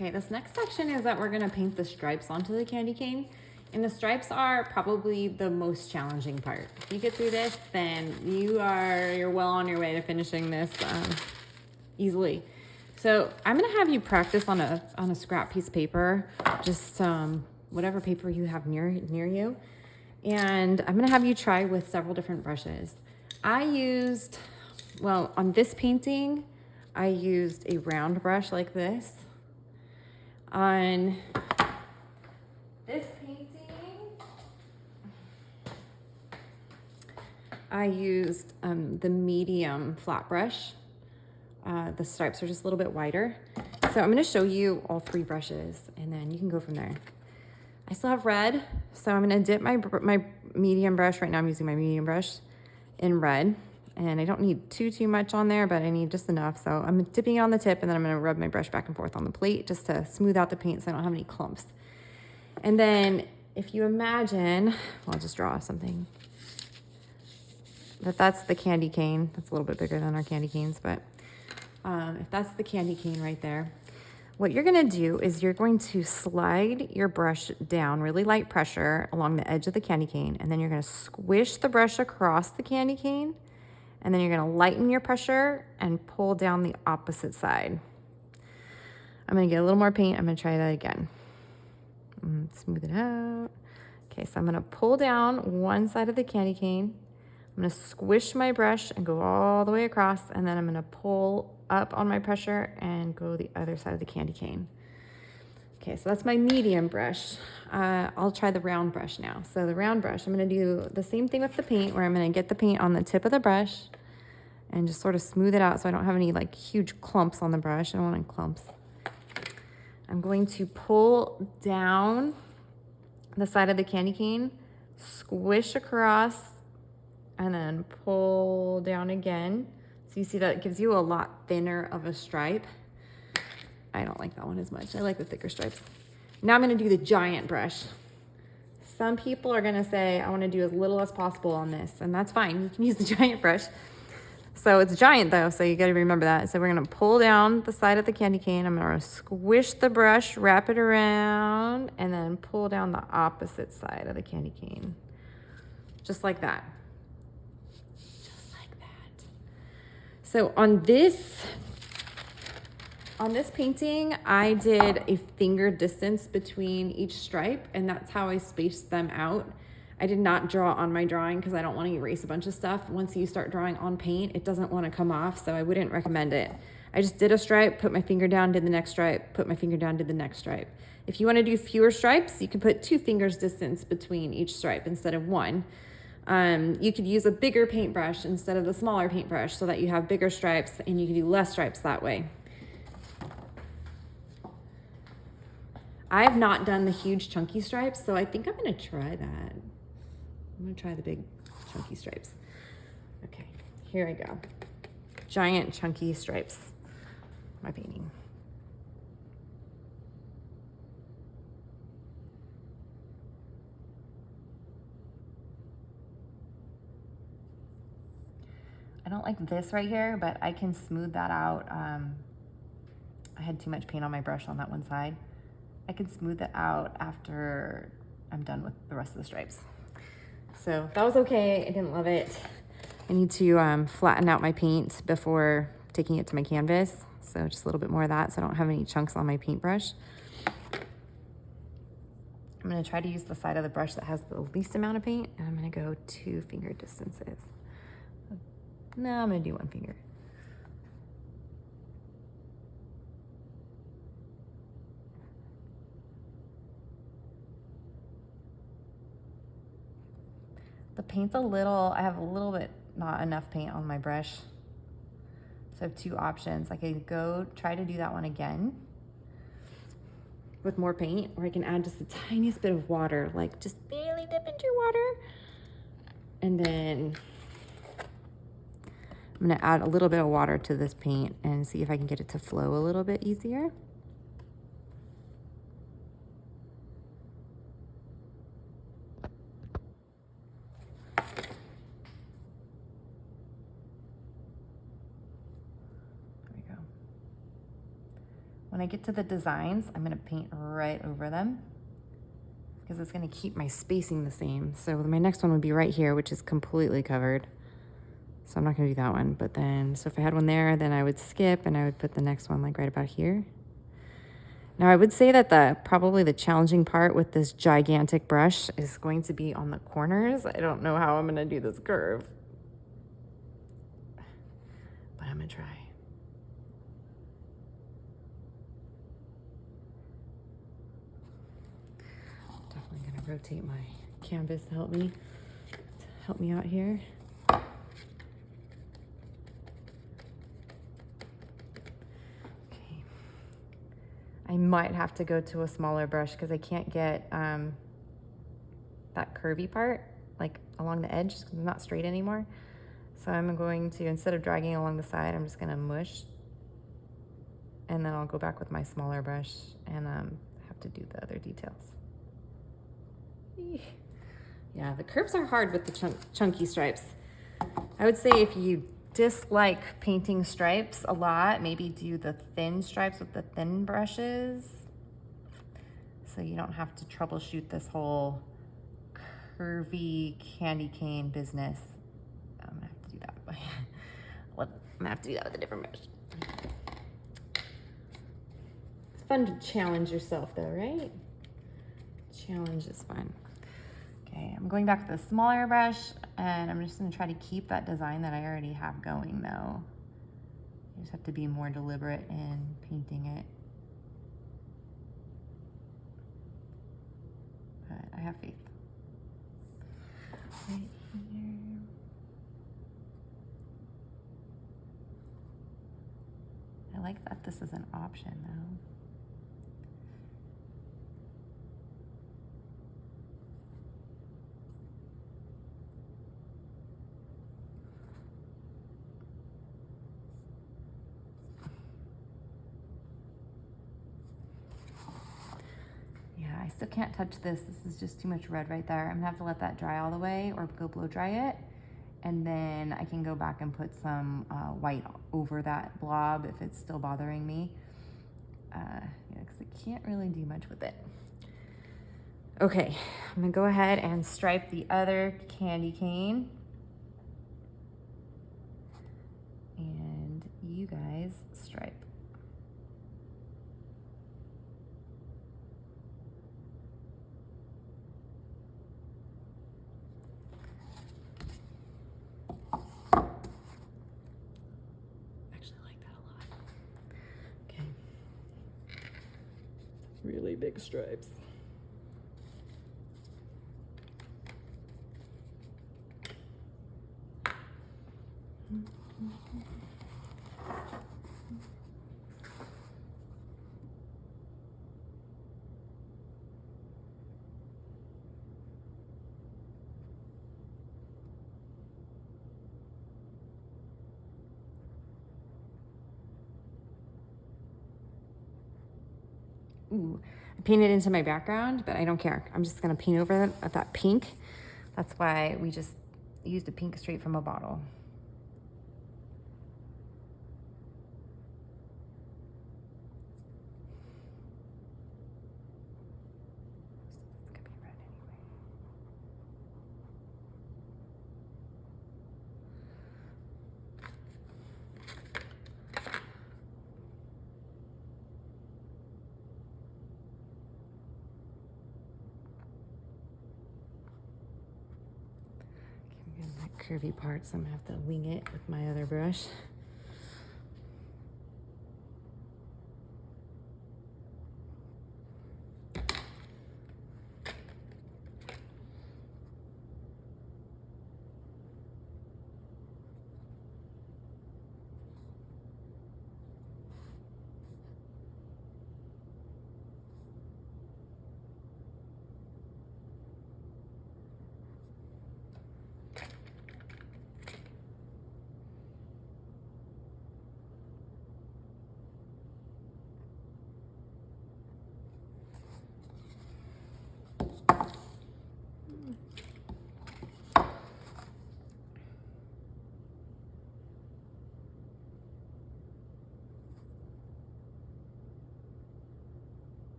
Okay, this next section is that we're gonna paint the stripes onto the candy cane. And the stripes are probably the most challenging part. If you get through this, then you're well on your way to finishing this easily. So I'm gonna have you practice on a scrap piece of paper, just whatever paper you have near you. And I'm gonna have you try with several different brushes. On this painting, I used a round brush like this. On this painting, I used the medium flat brush. The stripes are just a little bit wider. So I'm gonna show you all three brushes and then you can go from there. I still have red, so I'm gonna dip my medium brush, right now I'm using my medium brush, in red. And I don't need too much on there, but I need just enough. So I'm dipping it on the tip and then I'm gonna rub my brush back and forth on the plate just to smooth out the paint so I don't have any clumps. And then if you imagine, I'll just draw something. That's the candy cane. That's a little bit bigger than our candy canes, but if that's the candy cane right there, what you're gonna do is you're going to slide your brush down, really light pressure along the edge of the candy cane, and then you're gonna squish the brush across the candy cane, and then you're gonna lighten your pressure and pull down the opposite side. I'm gonna get a little more paint. I'm gonna try that again. Smooth it out. Okay, so I'm gonna pull down one side of the candy cane. I'm gonna squish my brush and go all the way across, and then I'm gonna pull up on my pressure and go the other side of the candy cane. Okay, so that's my medium brush. I'll try the round brush now. So the round brush, I'm gonna do the same thing with the paint, where I'm gonna get the paint on the tip of the brush and just sort of smooth it out so I don't have any like huge clumps on the brush. I don't want any clumps. I'm going to pull down the side of the candy cane, squish across, and then pull down again. So you see that it gives you a lot thinner of a stripe. I don't like that one as much. I like the thicker stripes. Now I'm gonna do the giant brush. Some people are gonna say, I wanna do as little as possible on this, and that's fine. You can use the giant brush. So it's giant though, so you gotta remember that. So we're gonna pull down the side of the candy cane. I'm gonna squish the brush, wrap it around, and then pull down the opposite side of the candy cane. Just like that. Just like that. So on this painting, I did a finger distance between each stripe, and that's how I spaced them out. I did not draw on my drawing because I don't want to erase a bunch of stuff. Once you start drawing on paint, it doesn't want to come off, so I wouldn't recommend it. I just did a stripe, put my finger down, did the next stripe, put my finger down, did the next stripe. If you want to do fewer stripes, you can put 2 fingers distance between each stripe instead of 1. You could use a bigger paintbrush instead of the smaller paintbrush so that you have bigger stripes and you can do less stripes that way. I have not done the huge chunky stripes, so I think I'm gonna try that. I'm gonna try the big chunky stripes. Okay, here I go. Giant chunky stripes, my painting. I don't like this right here, but I can smooth that out. I had too much paint on my brush on that one side. I can smooth it out after I'm done with the rest of the stripes. So that was okay. I didn't love it. I need to flatten out my paint before taking it to my canvas. So just a little bit more of that so I don't have any chunks on my paintbrush. I'm gonna try to use the side of the brush that has the least amount of paint, and I'm gonna go 2 finger distances. No, I'm gonna do 1 finger. The paint's I have a little bit, not enough paint on my brush. So I have 2 options. I could go try to do that one again with more paint, or I can add just the tiniest bit of water, like just barely dip into water. And then I'm gonna add a little bit of water to this paint and see if I can get it to flow a little bit easier. when I get to the designs, I'm gonna paint right over them because it's gonna keep my spacing the same. So my next one would be right here, which is completely covered. So I'm not gonna do that one, but then, so if I had one there, then I would skip and I would put the next one like right about here. Now I would say that probably the challenging part with this gigantic brush is going to be on the corners. I don't know how I'm gonna do this curve, but I'm gonna try. Definitely gonna rotate my canvas to help me out here. Okay. I might have to go to a smaller brush because I can't get that curvy part like along the edge. It's not straight anymore. So I'm going to, instead of dragging along the side, I'm just gonna mush, and then I'll go back with my smaller brush and have to do the other details. Yeah, the curves are hard with the chunky stripes. I would say if you dislike painting stripes a lot, maybe do the thin stripes with the thin brushes so you don't have to troubleshoot this whole curvy candy cane business. I'm gonna have to do that. I'm gonna have to do that with a different brush. It's fun to challenge yourself though, right? Challenge is fun. Okay, I'm going back to the smaller brush and I'm just gonna try to keep that design that I already have going though. You just have to be more deliberate in painting it. But I have faith. Right here. I like that this is an option though. I still can't touch this. This is just too much red right there. I'm gonna have to let that dry all the way or go blow dry it. And then I can go back and put some white over that blob if it's still bothering me. Yeah, because I can't really do much with it. Okay, I'm gonna go ahead and stripe the other candy cane. And you guys stripe. Really big stripes. Ooh, I painted into my background, but I don't care. I'm just gonna paint over that pink. That's why we just used a pink straight from a bottle. Curvy parts, I'm gonna have to wing it with my other brush.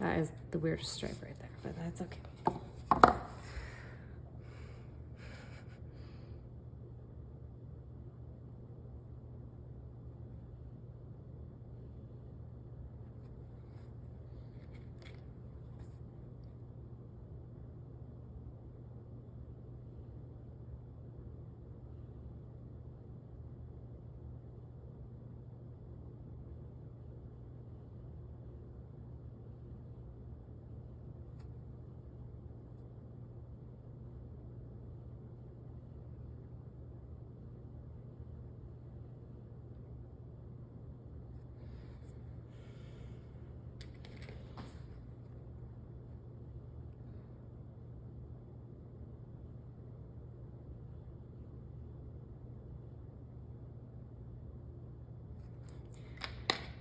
That is the weirdest stripe right there, but that's okay.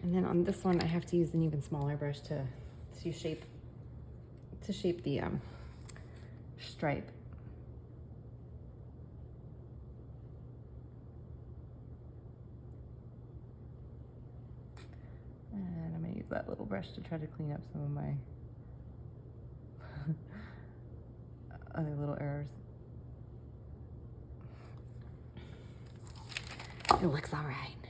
And then on this one, I have to use an even smaller brush to shape the stripe. And I'm gonna use that little brush to try to clean up some of my other little errors. It looks all right.